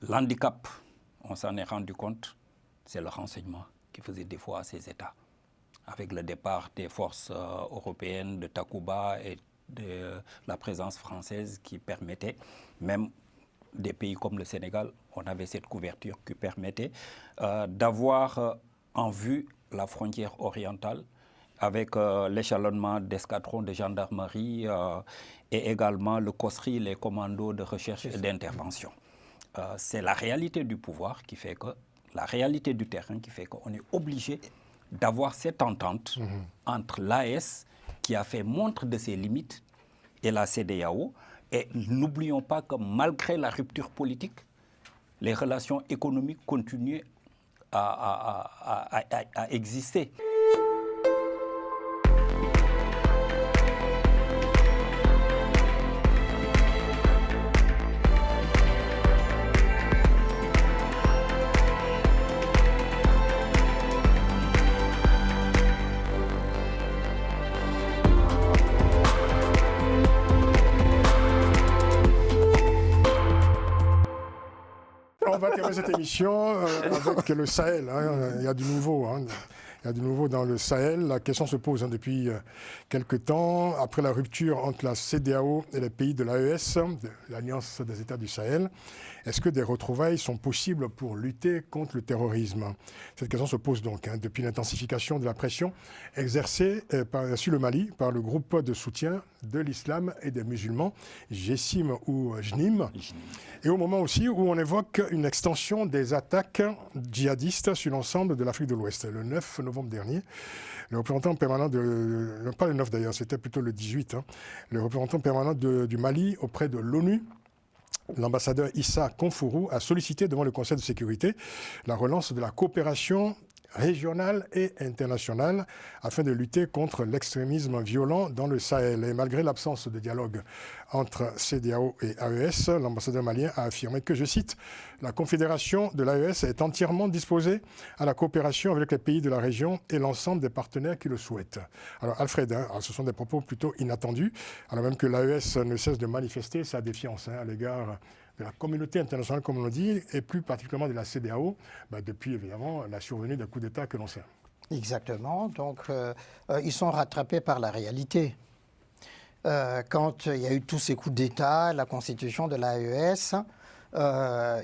l'handicap, on s'en est rendu compte, c'est le renseignement qui faisait défaut à ces États. Avec le départ des forces européennes de Takuba et de la présence française qui permettait, même des pays comme le Sénégal, on avait cette couverture qui permettait d'avoir en vue la frontière orientale avec l'échelonnement d'escadrons de gendarmerie et également le COSRI, les commandos de recherche et d'intervention. C'est la réalité du pouvoir qui fait que, la réalité du terrain qui fait qu'on est obligé d'avoir cette entente entre l'AES qui a fait montre de ses limites et la CEDEAO. Et n'oublions pas que malgré la rupture politique, les relations économiques continuent à exister. On va terminer cette émission avec le Sahel. Il y a du nouveau. Il y a du nouveau dans le Sahel. La question se pose depuis quelque temps, après la rupture entre la CEDEAO et les pays de l'AES, de l'Alliance des États du Sahel. Est-ce que des retrouvailles sont possibles pour lutter contre le terrorisme? Cette question se pose donc depuis l'intensification de la pression exercée sur le Mali par le groupe de soutien de l'islam et des musulmans, GESIM ou JNIM. Et au moment aussi où on évoque une extension des attaques djihadistes sur l'ensemble de l'Afrique de l'Ouest. Le 9 novembre dernier, le représentant permanent pas le 9 d'ailleurs, c'était plutôt le 18, le représentant permanent du Mali auprès de l'ONU, l'ambassadeur Issa Konfourou, a sollicité devant le Conseil de sécurité la relance de la coopération régionale et internationale afin de lutter contre l'extrémisme violent dans le Sahel. Et malgré l'absence de dialogue entre CEDEAO et AES, l'ambassadeur malien a affirmé que, je cite, « La Confédération de l'AES est entièrement disposée à la coopération avec les pays de la région et l'ensemble des partenaires qui le souhaitent ». Alors Alfred, ce sont des propos plutôt inattendus, alors même que l'AES ne cesse de manifester sa défiance à l'égard de la communauté internationale, comme on le dit, et plus particulièrement de la CEDEAO, depuis évidemment la survenue d'un coup d'État que l'on sait. Exactement. Donc, ils sont rattrapés par la réalité. Quand il y a eu tous ces coups d'État, la constitution de l'AES,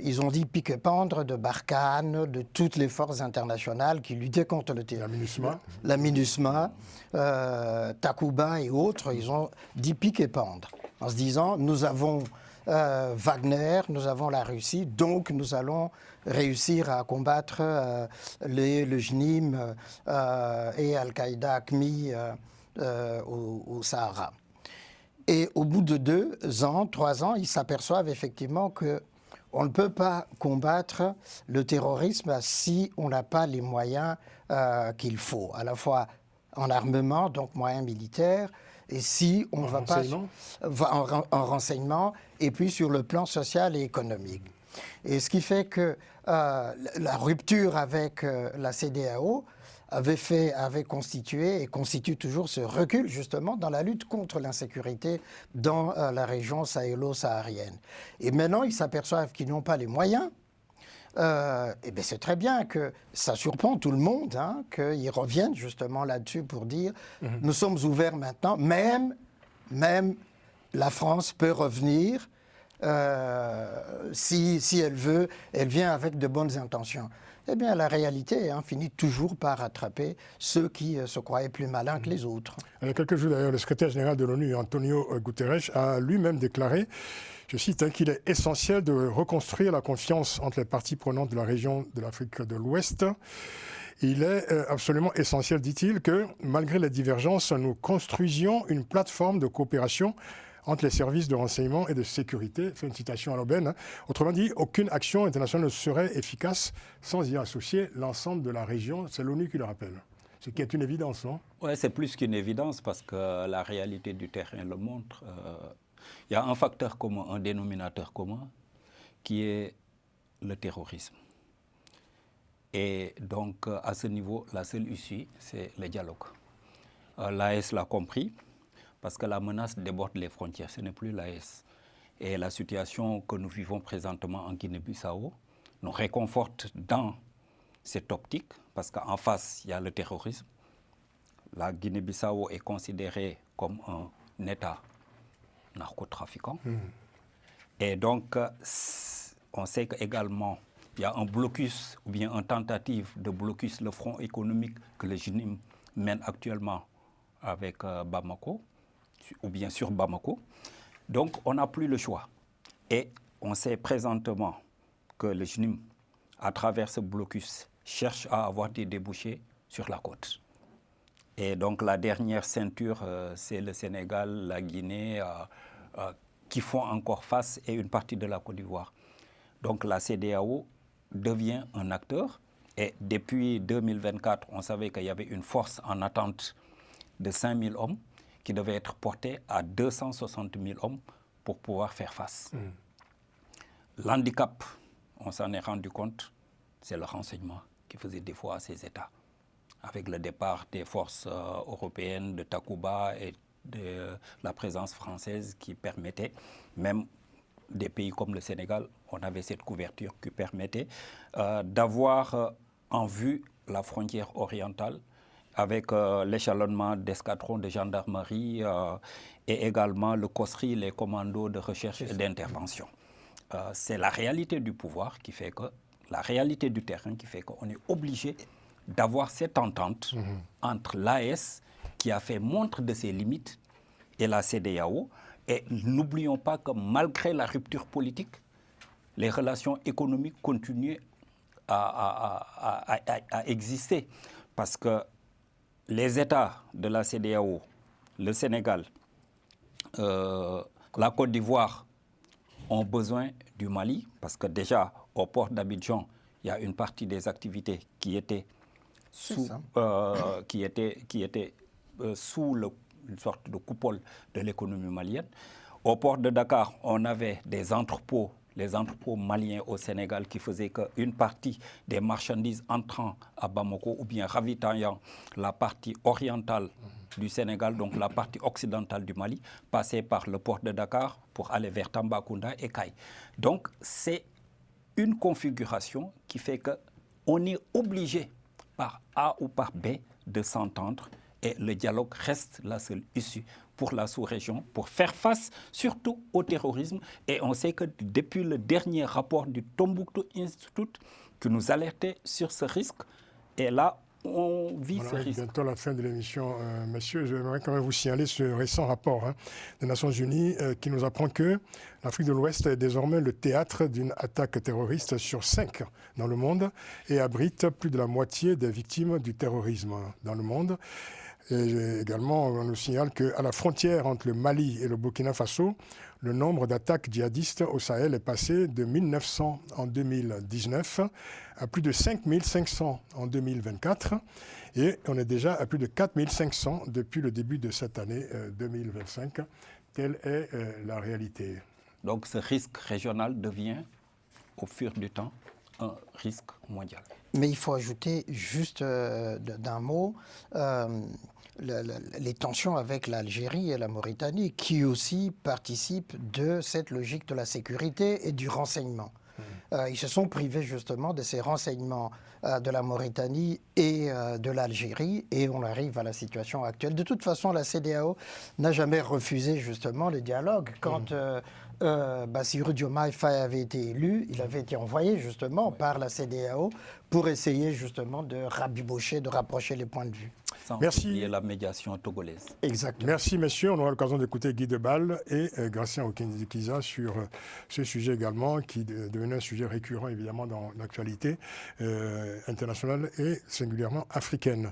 ils ont dit pique-pendre de Barkhane, de toutes les forces internationales qui luttaient contre le terrorisme. La MINUSMA, Takuba et autres, ils ont dit pique-pendre, en se disant, nous avons Wagner, nous avons la Russie, donc nous allons réussir à combattre le JNIM et Al-Qaïda AQMI au Sahara. Et au bout de 2 ans, 3 ans, ils s'aperçoivent effectivement qu'on ne peut pas combattre le terrorisme si on n'a pas les moyens qu'il faut, à la fois en armement, donc moyens militaires, et si on ne va pas en renseignement, et puis sur le plan social et économique. Et ce qui fait que la rupture avec la CEDEAO avait constitué et constitue toujours ce recul justement dans la lutte contre l'insécurité dans la région sahélo-saharienne. Et maintenant, ils s'aperçoivent qu'ils n'ont pas les moyens. Et bien c'est très bien que ça surprend tout le monde, qu'ils reviennent justement là-dessus pour dire nous sommes ouverts maintenant, même la France peut revenir si elle veut, elle vient avec de bonnes intentions. Eh bien la réalité finit toujours par rattraper ceux qui se croyaient plus malins que les autres. Il y a quelques jours d'ailleurs, le secrétaire général de l'ONU, Antonio Guterres, a lui-même déclaré, je cite, qu'il est essentiel de reconstruire la confiance entre les parties prenantes de la région de l'Afrique de l'Ouest. Il est absolument essentiel, dit-il, que malgré les divergences, nous construisions une plateforme de coopération entre les services de renseignement et de sécurité. C'est une citation à l'aubaine. Autrement dit, aucune action internationale ne serait efficace sans y associer l'ensemble de la région. C'est l'ONU qui le rappelle. Ce qui est une évidence, non? Oui, c'est plus qu'une évidence parce que la réalité du terrain le montre. Il y a un facteur commun, un dénominateur commun, qui est le terrorisme. Et donc, à ce niveau, la seule issue, c'est le dialogue. L'AES l'a compris, parce que la menace déborde les frontières, ce n'est plus l'AES. Et la situation que nous vivons présentement en Guinée-Bissau nous réconforte dans cette optique, parce qu'en face, il y a le terrorisme. La Guinée-Bissau est considérée comme un État narcotrafiquant. Et donc, on sait qu'également, il y a un blocus ou bien une tentative de blocus, le front économique que le JNIM mène actuellement avec Bamako, ou bien sur Bamako. Donc, on n'a plus le choix. Et on sait présentement que le JNIM, à travers ce blocus, cherche à avoir des débouchés sur la côte. Et donc, la dernière ceinture, c'est le Sénégal, la Guinée, qui font encore face, et une partie de la Côte d'Ivoire. Donc, la CEDEAO devient un acteur. Et depuis 2024, on savait qu'il y avait une force en attente de 5000 hommes qui devait être portée à 260 000 hommes pour pouvoir faire face. L'handicap, on s'en est rendu compte, c'est le renseignement qui faisait défaut à ces États. Avec le départ des forces européennes de Takuba et de la présence française qui permettait, même des pays comme le Sénégal, on avait cette couverture qui permettait d'avoir en vue la frontière orientale avec l'échelonnement d'escadrons de gendarmerie et également le COSRI, les commandos de recherche et d'intervention. C'est la réalité du pouvoir qui fait que, la réalité du terrain qui fait qu'on est obligé d'avoir cette entente entre l'AES qui a fait montre de ses limites et la CEDEAO. Et n'oublions pas que malgré la rupture politique, les relations économiques continuent à exister. Parce que les États de la CEDEAO, le Sénégal, la Côte d'Ivoire ont besoin du Mali, parce que déjà au port d'Abidjan, il y a une partie des activités qui étaient sous, une sorte de coupole de l'économie malienne. Au port de Dakar, on avait des entrepôts, les entrepôts maliens au Sénégal qui faisaient qu'une partie des marchandises entrant à Bamako ou bien ravitaillant la partie orientale du Sénégal, donc la partie occidentale du Mali, passait par le port de Dakar pour aller vers Tambacounda et Kay. Donc c'est une configuration qui fait qu'on est obligé par A ou par B de s'entendre. Et le dialogue reste la seule issue pour la sous-région, pour faire face surtout au terrorisme. Et on sait que depuis le dernier rapport du Tombouctou Institute qui nous alertait sur ce risque, et là, on vit ce risque. Bientôt la fin de l'émission, messieurs. J'aimerais quand même vous signaler ce récent rapport des Nations Unies qui nous apprend que l'Afrique de l'Ouest est désormais le théâtre d'une attaque terroriste sur 5 dans le monde et abrite plus de la moitié des victimes du terrorisme dans le monde. Et également, on nous signale qu'à la frontière entre le Mali et le Burkina Faso, le nombre d'attaques djihadistes au Sahel est passé de 1900 en 2019 à plus de 5500 en 2024. Et on est déjà à plus de 4500 depuis le début de cette année 2025. Telle est la réalité. Donc ce risque régional devient, au fur du temps, un risque mondial. Mais il faut ajouter juste d'un mot les tensions avec l'Algérie et la Mauritanie qui aussi participent de cette logique de la sécurité et du renseignement. Ils se sont privés justement de ces renseignements de la Mauritanie et de l'Algérie et on arrive à la situation actuelle. De toute façon, la CEDEAO n'a jamais refusé justement le dialogue. Quand Bassirou Diomaye Faye avait été élu, il avait été envoyé justement par la CEDEAO pour essayer justement de rabibocher, de rapprocher les points de vue. Sans oublier la médiation togolaise. Exactement. Merci messieurs, on aura l'occasion d'écouter Guy Debal et Gratien Okindikiza sur ce sujet également qui devenait un sujet récurrent évidemment dans l'actualité internationale et singulièrement africaine.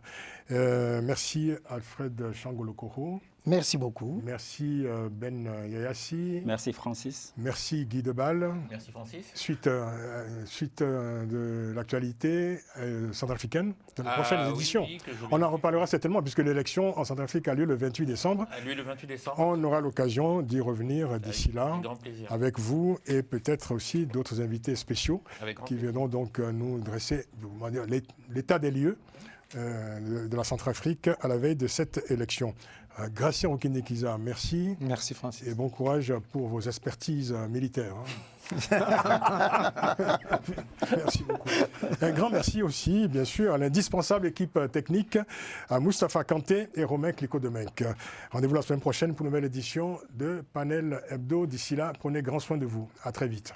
Merci Alfred Changolokoro. Merci beaucoup. Merci Ben Yayassi. Merci Francis. Merci Guy Debal. Merci Francis. Suite de l'actualité centrafricaine, de la prochaine édition. Oui, on en reparlera certainement puisque l'élection en Centrafrique a lieu le 28 décembre. On aura l'occasion d'y revenir d'ici là avec vous et peut-être aussi d'autres invités spéciaux qui viendront donc nous dresser l'état des lieux de la Centrafrique à la veille de cette élection. Gratien Okenekiza, merci. Merci Francis. Et bon courage pour vos expertises militaires. Merci beaucoup. Un grand merci aussi, bien sûr, à l'indispensable équipe technique, à Moustapha Kanté et Romain Clicquot-Demenc. Rendez-vous la semaine prochaine pour une nouvelle édition de Panel Hebdo. D'ici là, prenez grand soin de vous. À très vite.